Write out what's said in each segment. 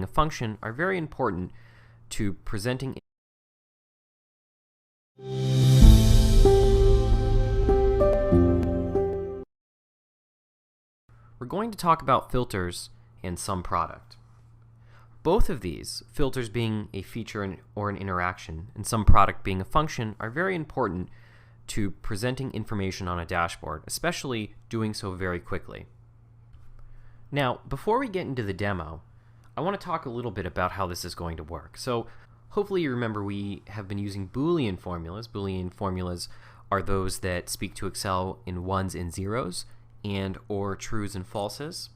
a function are very important to presenting. We're going to talk about filters and SumProduct. Both of these, filters being a feature or an interaction, and SumProduct being a function, are very important to presenting information on a dashboard, especially doing so very quickly. Now, before we get into the demo, I want to talk a little bit about how this is going to work. So, hopefully you remember we have been using Boolean formulas. Boolean formulas are those that speak to Excel in ones and zeros, and or trues and falses.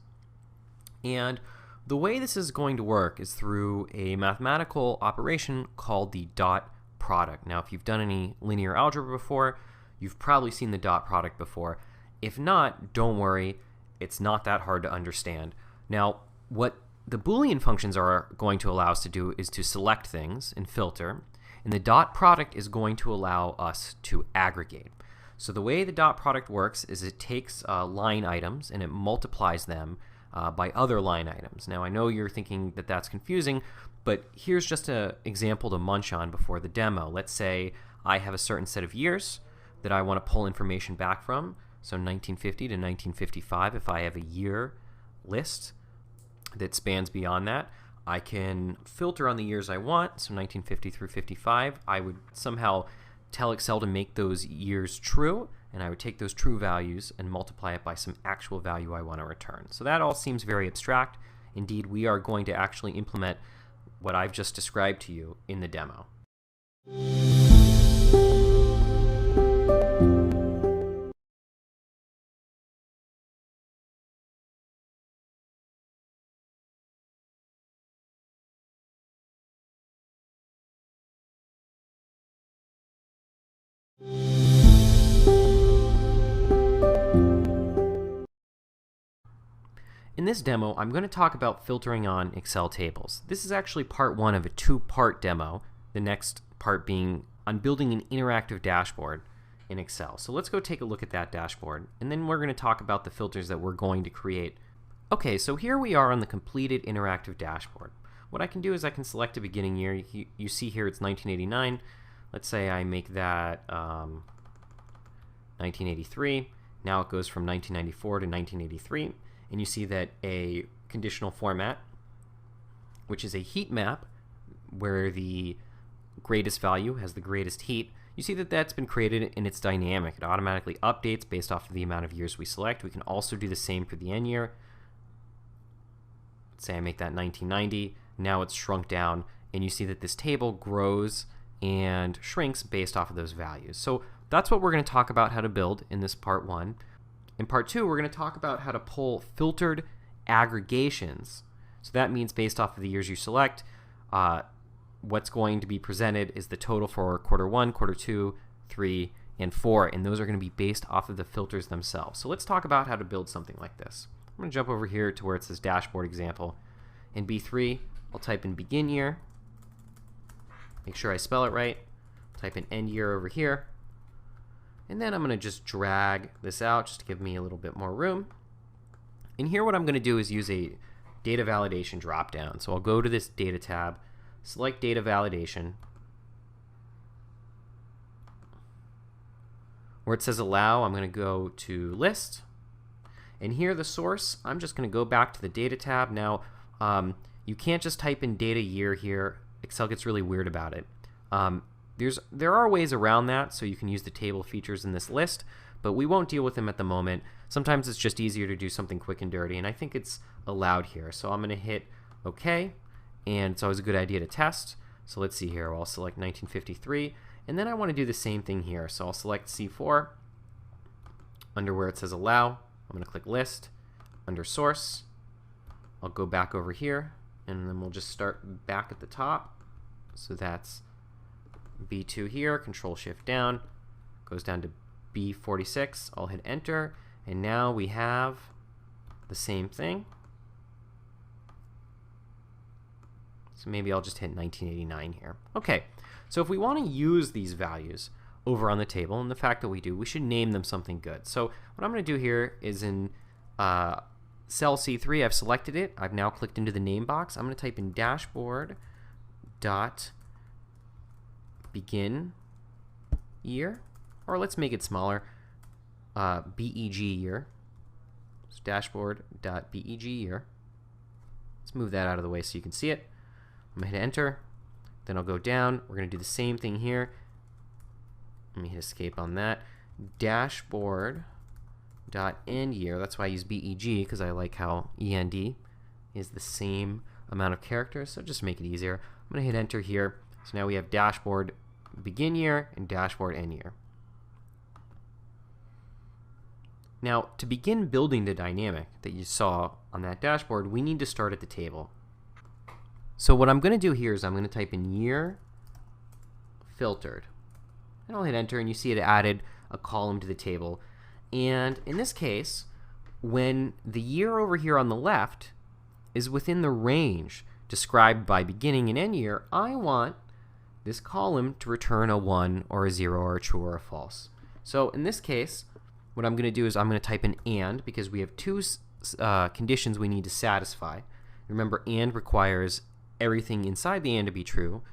And the way this is going to work is through a mathematical operation called the dot product. Now, if you've done any linear algebra before, you've probably seen the dot product before. If not, don't worry, it's not that hard to understand. Now, what the Boolean functions are going to allow us to do is to select things and filter, and the dot product is going to allow us to aggregate. So the way the dot product works is it takes line items and it multiplies them by other line items. Now, I know you're thinking that that's confusing, but here's just an example to munch on before the demo. Let's say I have a certain set of years that I want to pull information back from, so 1950 to 1955. If I have a year list that spans beyond that, I can filter on the years I want, so 1950 through 55. I would somehow tell Excel to make those years true, and I would take those true values and multiply it by some actual value I want to return. So that all seems very abstract. Indeed, we are going to actually implement what I've just described to you in the demo. In this demo, I'm going to talk about filtering on Excel tables. This is actually part one of a two-part demo, the next part being on building an interactive dashboard in Excel. So let's go take a look at that dashboard, and then we're going to talk about the filters that we're going to create. Okay, so here we are on the completed interactive dashboard. What I can do is I can select a beginning year. You see here it's 1989. Let's say I make that 1983. Now it goes from 1994 to 1983. And you see that a conditional format, which is a heat map, where the greatest value has the greatest heat, you see that that's been created and it's dynamic. It automatically updates based off of the amount of years we select. We can also do the same for the end year. Let's say I make that 1990. Now it's shrunk down, and you see that this table grows and shrinks based off of those values. So that's what we're going to talk about how to build in this part one. In part two, we're going to talk about how to pull filtered aggregations. So that means based off of the years you select, what's going to be presented is the total for quarter one, quarter two, 3, and 4, and those are going to be based off of the filters themselves. So let's talk about how to build something like this. I'm going to jump over here to where it says dashboard example. In B3, I'll type in begin year, make sure I spell it right, type in end year over here, and then I'm going to just drag this out just to give me a little bit more room. And here what I'm going to do is use a data validation dropdown. So I'll go to this data tab, select data validation. Where it says allow, I'm going to go to list. And here the source, I'm just going to go back to the data tab. Now, you can't just type in data year here. Excel gets really weird about it. There are ways around that, so you can use the table features in this list, but we won't deal with them at the moment. Sometimes it's just easier to do something quick and dirty, and I think it's allowed here. So I'm going to hit OK, and it's always a good idea to test. So let's see here. I'll select 1953, and then I want to do the same thing here. So I'll select C4. Under where it says allow, I'm going to click list. Under source, I'll go back over here, and then we'll just start back at the top. So that's B2 here, Control Shift down, goes down to B46. I'll hit enter, and now we have the same thing. So maybe I'll just hit 1989 here. Okay, so if we want to use these values over on the table, and the fact that we do, we should name them something good. So what I'm going to do here is in cell C3, I've selected it. I've now clicked into the name box. I'm going to type in dashboard dot begin year, or let's make it smaller, BEG year. So dashboard dot BEG year. Let's move that out of the way so you can see it. I'm going to hit enter. Then I'll go down. We're going to do the same thing here. Let me hit escape on that. Dashboard dot end year. That's why I use BEG, because I like how END is the same amount of characters. So just to make it easier, I'm going to hit enter here. So now we have dashboard begin year and dashboard end year. Now, to begin building the dynamic that you saw on that dashboard, we need to start at the table. So what I'm going to do here is I'm going to type in year filtered. And I'll hit enter, and you see it added a column to the table. And in this case, when the year over here on the left is within the range described by beginning and end year, I want this column to return a 1 or a 0 or a true or a false. So in this case, what I'm going to do is I'm going to type in AND, because we have two conditions we need to satisfy. Remember, AND requires everything inside the AND to be true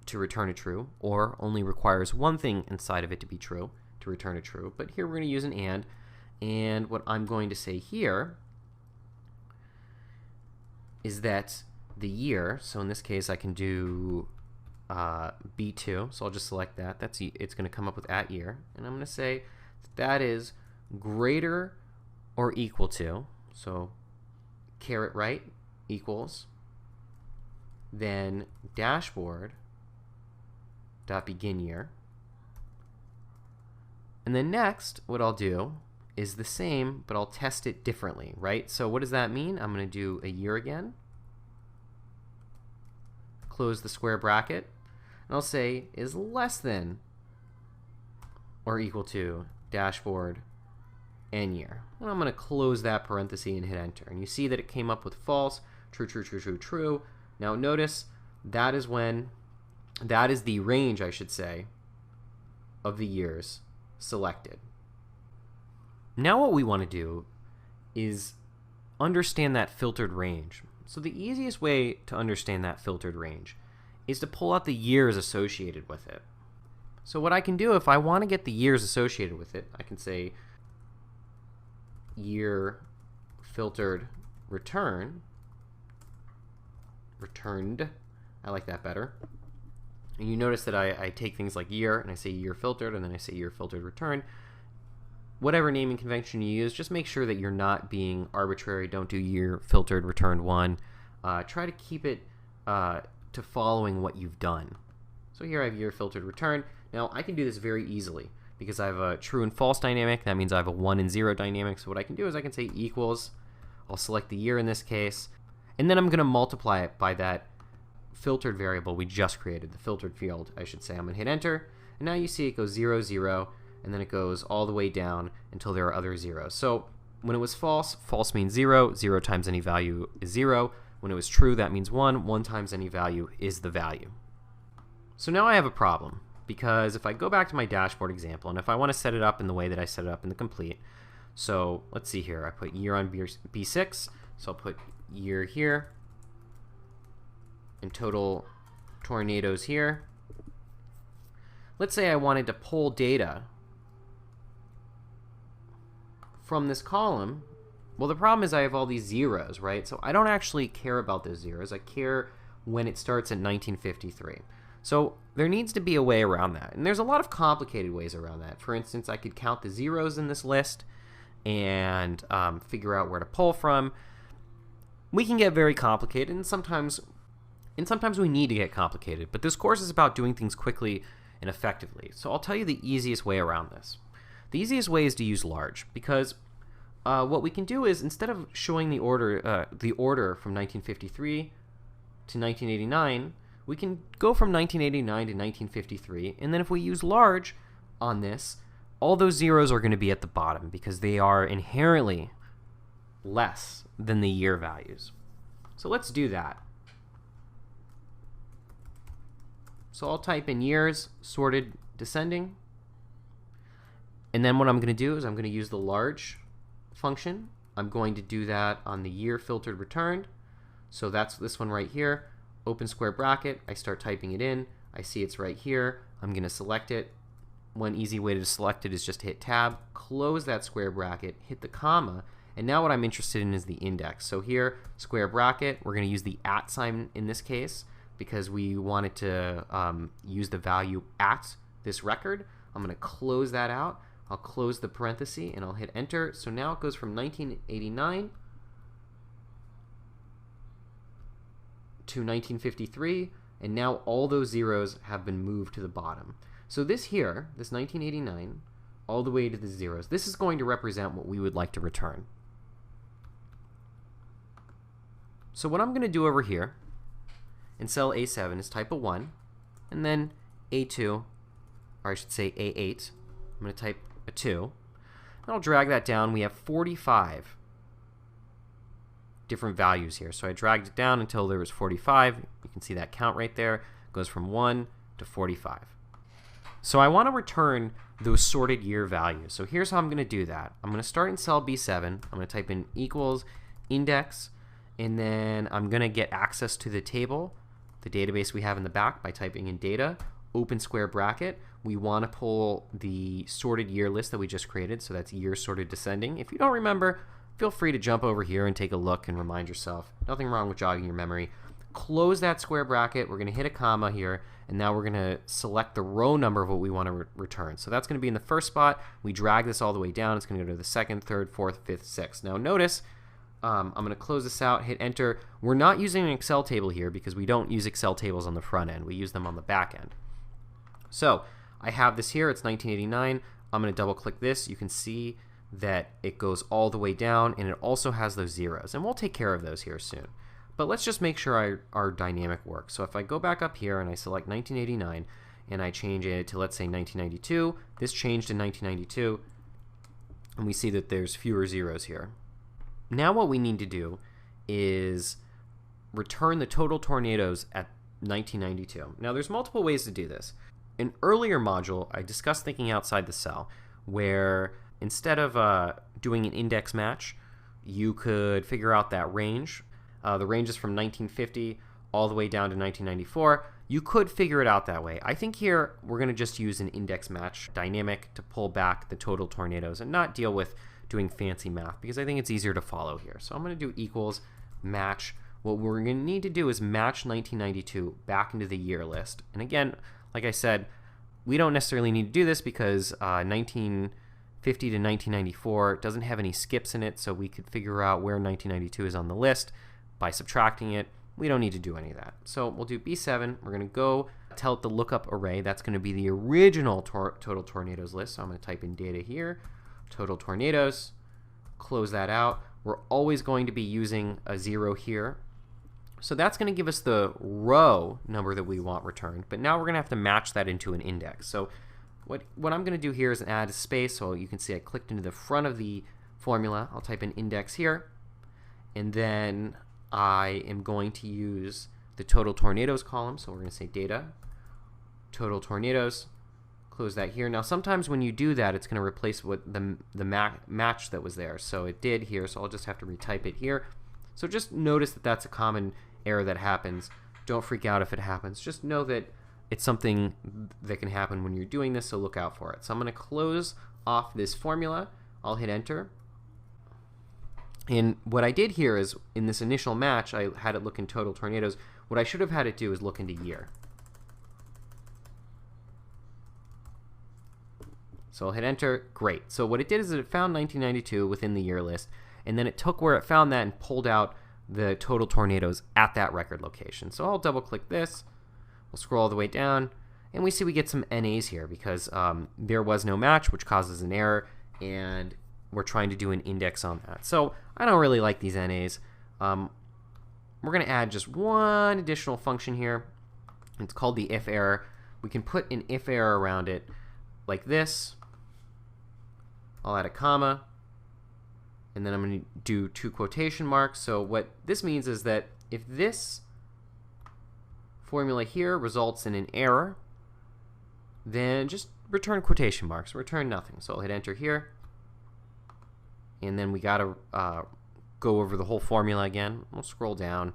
to return a true, or only requires one thing inside of it to be true to return a true. But here we're going to use an and what I'm going to say here is that the year, so in this case I can do B2, so I'll just select that. It's going to come up with at year, and I'm going to say that is greater or equal to, so caret right equals, then dashboard dot begin year. And then next, what I'll do is the same, but I'll test it differently, right? So what does that mean? I'm going to do a year again, close the square bracket, and I'll say is less than or equal to dashboard end year. And I'm going to close that parenthesis and hit enter. And you see that it came up with false, true, true, true, true, true. Now notice that is the range, I should say, of the years selected. Now what we want to do is understand that filtered range. So the easiest way to understand that filtered range is to pull out the years associated with it. So what I can do, if I want to get the years associated with it, I can say year filtered returned. I like that better. And you notice that I take things like year, and I say year filtered, and then I say year filtered returned. Whatever naming convention you use, just make sure that you're not being arbitrary. Don't do year filtered returned 1. Try to keep it to following what you've done. So here I have year filtered returned. Now I can do this very easily because I have a true and false dynamic. That means I have a 1 and 0 dynamic. So what I can do is I can say equals, I'll select the year in this case, and then I'm going to multiply it by that filtered variable we just created, the filtered field, I should say. I'm going to hit enter, and now you see it goes 0, 0, and then it goes all the way down until there are other zeros. So when it was false, false means 0, 0 times any value is 0. When it was true, that means 1, 1 times any value is the value. So now I have a problem, because if I go back to my dashboard example, and if I want to set it up in the way that I set it up in the complete, so let's see here, I put year on B6, so I'll put year here, and total tornadoes here. Let's say I wanted to pull data from this column. Well, the problem is I have all these zeros, right? So I don't actually care about those zeros. I care when it starts at 1953. So there needs to be a way around that. And there's a lot of complicated ways around that. For instance, I could count the zeros in this list and figure out where to pull from. We can get very complicated, and sometimes we need to get complicated. But this course is about doing things quickly and effectively. So I'll tell you the easiest way around this. The easiest way is to use large, because what we can do is, instead of showing the order from 1953 to 1989, we can go from 1989 to 1953, and then if we use large on this, all those zeros are going to be at the bottom because they are inherently less than the year values. So let's do that. So I'll type in years sorted descending, and then what I'm going to do is I'm going to use the large function I'm going to do that on the year filtered returned. So that's this one right here. Open square bracket. I start typing it in. I see it's right here. I'm going to select it. One easy way to select it is just to hit tab, close that square bracket, hit the comma, and now what I'm interested in is the index. So here, square bracket, we're going to use the @ sign in this case because we wanted to use the value at this record. I'm going to close that out. I'll close the parenthesis and I'll hit enter. So now it goes from 1989 to 1953, and now all those zeros have been moved to the bottom. So this here, this 1989, all the way to the zeros, this is going to represent what we would like to return. So what I'm going to do over here in cell A7 is type a 1, and then A2, or I should say A8. I'm going to type a 2, and I'll drag that down. We have 45 different values here. So I dragged it down until there was 45. You can see that count right there. It goes from 1 to 45. So I want to return those sorted year values. So here's how I'm going to do that. I'm going to start in cell B7. I'm going to type in equals index, and then I'm going to get access to the table, the database we have in the back, by typing in data, open square bracket. We want to pull the sorted year list that we just created, so that's year sorted descending. If you don't remember, feel free to jump over here and take a look and remind yourself. Nothing wrong with jogging your memory. Close that square bracket. We're going to hit a comma here, and now we're going to select the row number of what we want to return. So that's going to be in the first spot. We drag this all the way down. It's going to go to the second, third, fourth, fifth, sixth. Now notice, I'm going to close this out, hit enter. We're not using an Excel table here because we don't use Excel tables on the front end. We use them on the back end. So I have this here. It's 1989. I'm going to double click this. You can see that it goes all the way down, and it also has those zeros. And we'll take care of those here soon. But let's just make sure our dynamic works. So if I go back up here and I select 1989 and I change it to, let's say, 1992, this changed in 1992, and we see that there's fewer zeros here. Now what we need to do is return the total tornadoes at 1992. Now there's multiple ways to do this. In earlier module, I discussed thinking outside the cell, where instead of doing an index match, you could figure out that range. The range is from 1950 all the way down to 1994. You could figure it out that way. I think here we're going to just use an index match dynamic to pull back the total tornadoes and not deal with doing fancy math because I think it's easier to follow here. So I'm going to do equals match. What we're going to need to do is match 1992 back into the year list. And again, like I said, we don't necessarily need to do this because 1950 to 1994 doesn't have any skips in it, so we could figure out where 1992 is on the list by subtracting it. We don't need to do any of that. So we'll do B7. We're going to go tell it the lookup array. That's going to be the original total tornadoes list. So I'm going to type in data here, total tornadoes, close that out. We're always going to be using a 0 here. So that's going to give us the row number that we want returned. But now we're going to have to match that into an index. So what I'm going to do here is add a space. So you can see I clicked into the front of the formula. I'll type in index here. And then I am going to use the total tornadoes column. So we're going to say data, total tornadoes, close that here. Now sometimes when you do that, it's going to replace what the match that was there. So it did here, so I'll just have to retype it here. So just notice that that's a common error that happens. Don't freak out if it happens. Just know that it's something that can happen when you're doing this, so look out for it. So I'm going to close off this formula. I'll hit enter. And what I did here is, in this initial match, I had it look in total tornadoes. What I should have had it do is look into year. So I'll hit enter. Great. So what it did is it found 1992 within the year list, and then it took where it found that and pulled out the total tornadoes at that record location. So I'll double click this. We'll scroll all the way down, and we see we get some NAs here because there was no match, which causes an error, and we're trying to do an index on that. So I don't really like these NAs. We're going to add just one additional function here. It's called the if error. We can put an if error around it like this. I'll add a comma, and then I'm going to do 2 quotation marks. So what this means is that if this formula here results in an error, then just return quotation marks, return nothing. So I'll hit enter here. and then we got to go over the whole formula again. We'll scroll down.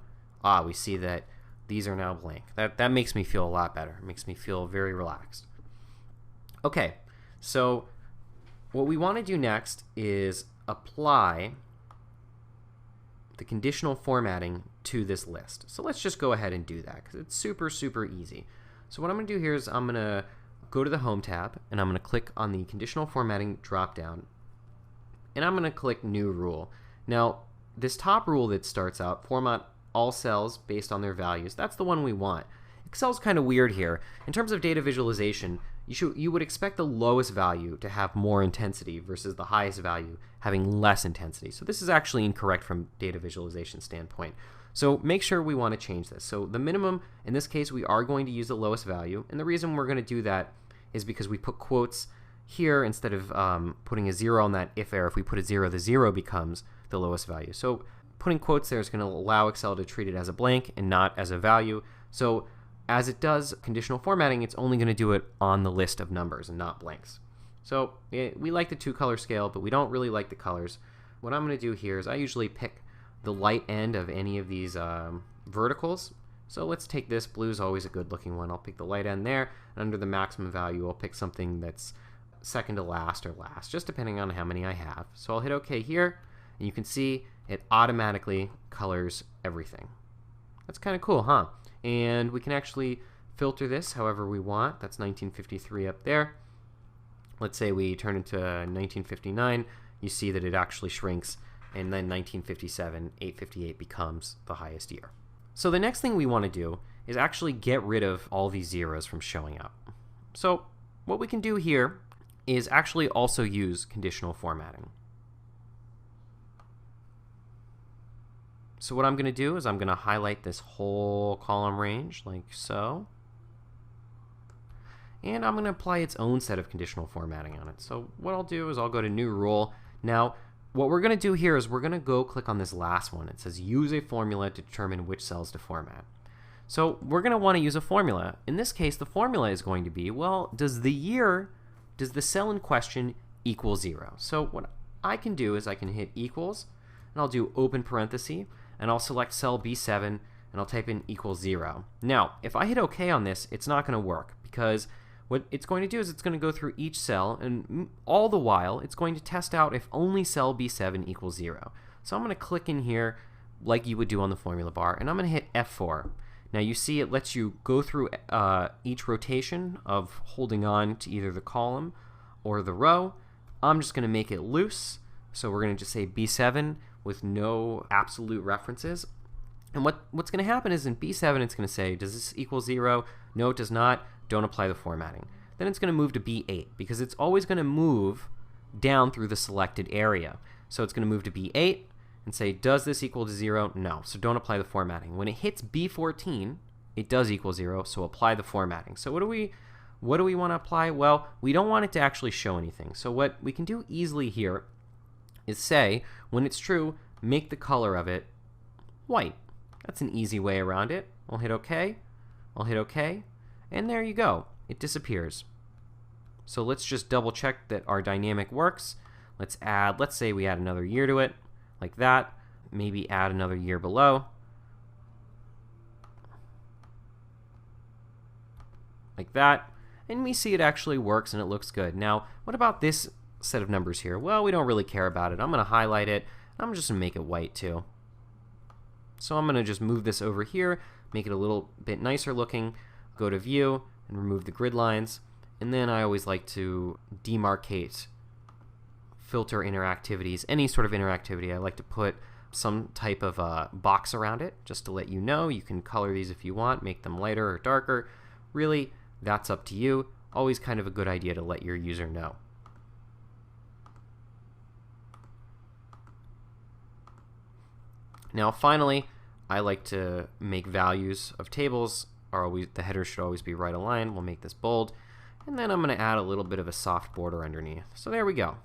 We see that these are now blank. That makes me feel a lot better. It makes me feel very relaxed. Okay, so what we want to do next is apply the conditional formatting to this list. So let's just go ahead and do that because it's super, super easy. So what I'm going to do here is I'm going to go to the Home tab, and I'm going to click on the conditional formatting drop-down, and I'm going to click New Rule. Now, this top rule that starts out, format all cells based on their values, that's the one we want. Excel's kind of weird here. In terms of data visualization, you would expect the lowest value to have more intensity versus the highest value having less intensity. So this is actually incorrect from data visualization standpoint. So make sure we want to change this. So the minimum, in this case, we are going to use the lowest value, and the reason we're going to do that is because we put quotes here instead of putting a 0 on that if error. If we put a 0, the 0 becomes the lowest value. So putting quotes there is going to allow Excel to treat it as a blank and not as a value. So as it does conditional formatting, it's only going to do it on the list of numbers and not blanks. So we like the 2-color scale, but we don't really like the colors. What I'm going to do here is I usually pick the light end of any of these verticals. So let's take this. Blue is always a good looking one. I'll pick the light end there, and under the maximum value I'll pick something that's second to last or last, just depending on how many I have. So I'll hit OK here, and you can see it automatically colors everything. That's kind of cool, huh? And we can actually filter this however we want. That's 1953 up there. Let's say we turn it to 1959. You see that it actually shrinks, and then 1957, 858 becomes the highest year. So the next thing we want to do is actually get rid of all these zeros from showing up. So what we can do here is actually also use conditional formatting. So what I'm going to do is I'm going to highlight this whole column range like so. And I'm going to apply its own set of conditional formatting on it. So what I'll do is I'll go to New Rule. Now, what we're going to do here is we're going to go click on this last one. It says use a formula to determine which cells to format. So we're going to want to use a formula. In this case, the formula is going to be, well, does the cell in question equal 0? So what I can do is I can hit equals, and I'll do open parenthesis, and I'll select cell B7, and I'll type in equals 0. Now, if I hit OK on this, it's not going to work, because what it's going to do is it's going to go through each cell, and all the while, it's going to test out if only cell B7 equals 0. So I'm going to click in here like you would do on the formula bar, and I'm going to hit F4. Now you see it lets you go through each rotation of holding on to either the column or the row. I'm just going to make it loose, so we're going to just say B7 with no absolute references. And what's going to happen is in B7 it's going to say, does this equal 0? No, it does not. Don't apply the formatting. Then it's going to move to B8 because it's always going to move down through the selected area. So it's going to move to B8 and say, does this equal to 0? No, so don't apply the formatting. When it hits B14, it does equal 0, so apply the formatting. So what do we want to apply? Well, we don't want it to actually show anything. So what we can do easily here is say, when it's true, make the color of it white. That's an easy way around it. I'll hit OK. I'll hit OK. And there you go. It disappears. So let's just double check that our dynamic works. Let's say we add another year to it, like that. Maybe add another year below. Like that. And we see it actually works and it looks good. Now, what about this set of numbers here? Well, we don't really care about it. I'm going to highlight it. I'm just going to make it white too. So I'm going to just move this over here, make it a little bit nicer looking, go to View, and remove the grid lines. And then I always like to demarcate filter interactivities, any sort of interactivity. I like to put some type of box around it just to let you know. You can color these if you want, make them lighter or darker. Really, that's up to you. Always kind of a good idea to let your user know. Now finally, I like to make values of tables. The header should always be right aligned. We'll make this bold. And then I'm going to add a little bit of a soft border underneath. So there we go.